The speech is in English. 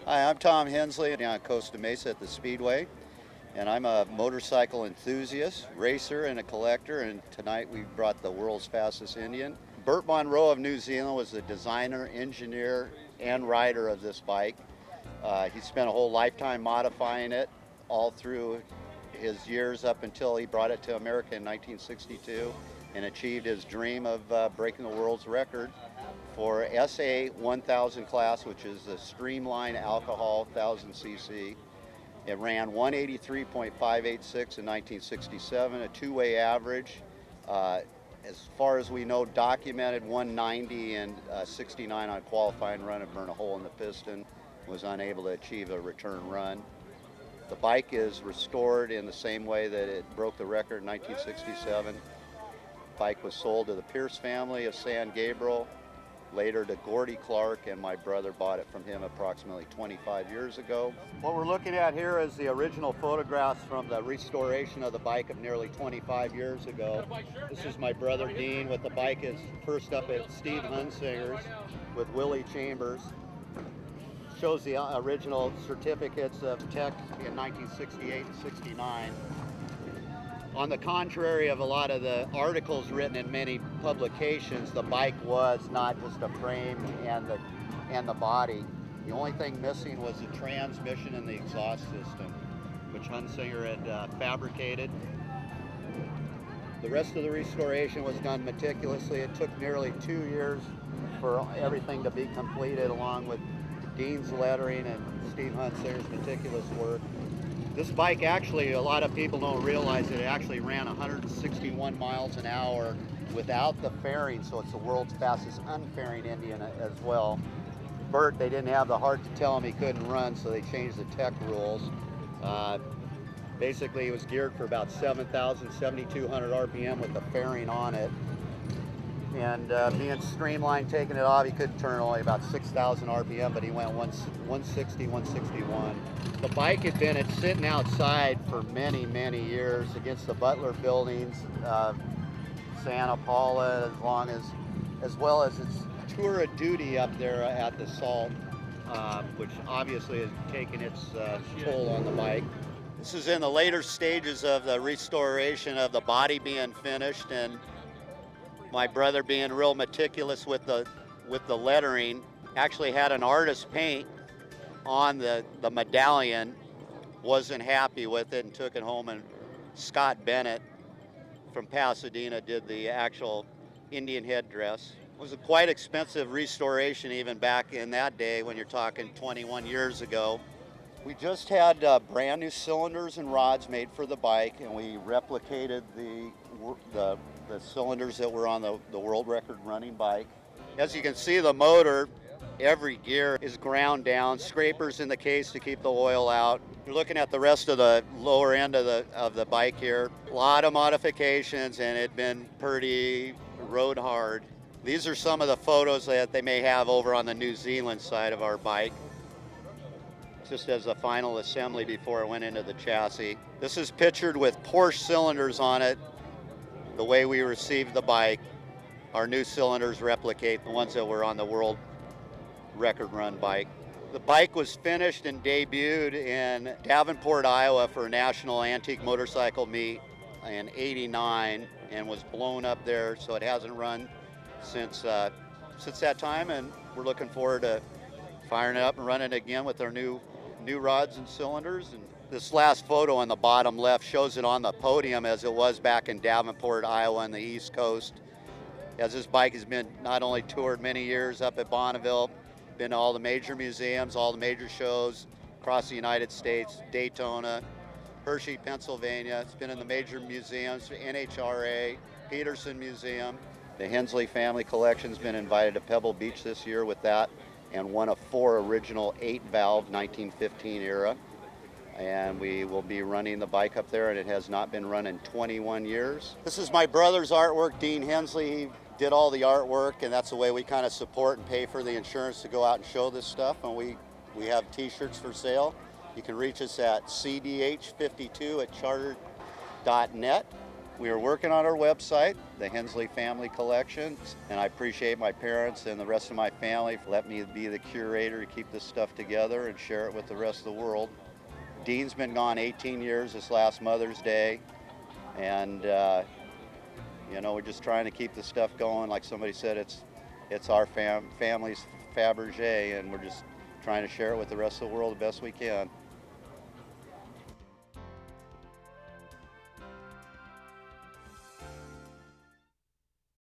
Hi, I'm Tom Hensley down at Costa Mesa at the Speedway, and I'm a motorcycle enthusiast, racer, and a collector, and tonight we brought the world's fastest Indian. Burt Munro of New Zealand was the designer, engineer, and rider of this bike. He spent a whole lifetime modifying it all through his years up until he brought it to America in 1962 and achieved his dream of breaking the world's record for SA 1000 class, which is the streamlined alcohol 1000cc. It ran 183.586 in 1967, a two-way average. As far as we know, documented 190 and 69 on qualifying run and burned a hole in the piston. Was unable to achieve a return run. The bike is restored in the same way that it broke the record in 1967. The bike was sold to the Pierce family of San Gabriel, later to Gordy Clark, and my brother bought it from him approximately 25 years ago. What we're looking at here is the original photographs from the restoration of the bike of nearly 25 years ago. This is my brother Dean with the bike is first up at Steve Hunsinger's with Willie Chambers. Shows the original certificates of tech in 1968 and 69. On the contrary of a lot of the articles written in many publications, the bike was not just a frame and the body. The only thing missing was the transmission and the exhaust system, which Hunsinger had fabricated. The rest of the restoration was done meticulously. It took nearly 2 years for everything to be completed, along with Dean's lettering and Steve Hunsinger's meticulous work. This bike actually, a lot of people don't realize it actually ran 161 miles an hour without the fairing, so it's the world's fastest unfairing Indian as well. Burt, they didn't have the heart to tell him he couldn't run, so they changed the tech rules. Basically, it was geared for about 7,200 RPM with the fairing on it. And being streamlined, taking it off, he could turn only about 6,000 RPM, but he went 160, 161. The bike had been sitting outside for many, many years against the Butler buildings, Santa Paula, as well as its tour of duty up there at the Salt, which obviously has taken its toll on the bike. This is in the later stages of the restoration of the body being finished, and my brother, being real meticulous with the lettering, actually had an artist paint on the medallion, wasn't happy with it and took it home, and Scott Bennett from Pasadena did the actual Indian headdress. It was a quite expensive restoration even back in that day when you're talking 21 years ago. We just had brand new cylinders and rods made for the bike, and we replicated the cylinders that were on the world record running bike. As you can see, the motor, every gear is ground down, scrapers in the case to keep the oil out. You're looking at the rest of the lower end of the bike here. A lot of modifications, and it'd been pretty road hard. These are some of the photos that they may have over on the New Zealand side of our bike, just as a final assembly before it went into the chassis. This is pictured with Porsche cylinders on it. The way we received the bike, our new cylinders replicate the ones that were on the world record run bike. The bike was finished and debuted in Davenport, Iowa for a national antique motorcycle meet in '89 and was blown up there, so it hasn't run since that time, and we're looking forward to firing it up and running it again with our new rods and cylinders. And this last photo on the bottom left shows it on the podium as it was back in Davenport, Iowa on the East Coast. As this bike has been not only toured many years up at Bonneville, been to all the major museums, all the major shows across the United States, Daytona, Hershey, Pennsylvania. It's been in the major museums, NHRA, Peterson Museum. The Hensley family collection's been invited to Pebble Beach this year with that, and one of 4 original 8-valve 1915 era. And we will be running the bike up there, and it has not been run in 21 years. This is my brother's artwork, Dean Hensley. He did all the artwork, and that's the way we kind of support and pay for the insurance to go out and show this stuff. And we have t-shirts for sale. You can reach us at cdh52@charter.net. We are working on our website, the Hensley Family Collections, and I appreciate my parents and the rest of my family for letting me be the curator to keep this stuff together and share it with the rest of the world. Dean's been gone 18 years this last Mother's Day, and you know, we're just trying to keep the stuff going. Like somebody said, it's our family's Fabergé, and we're just trying to share it with the rest of the world the best we can.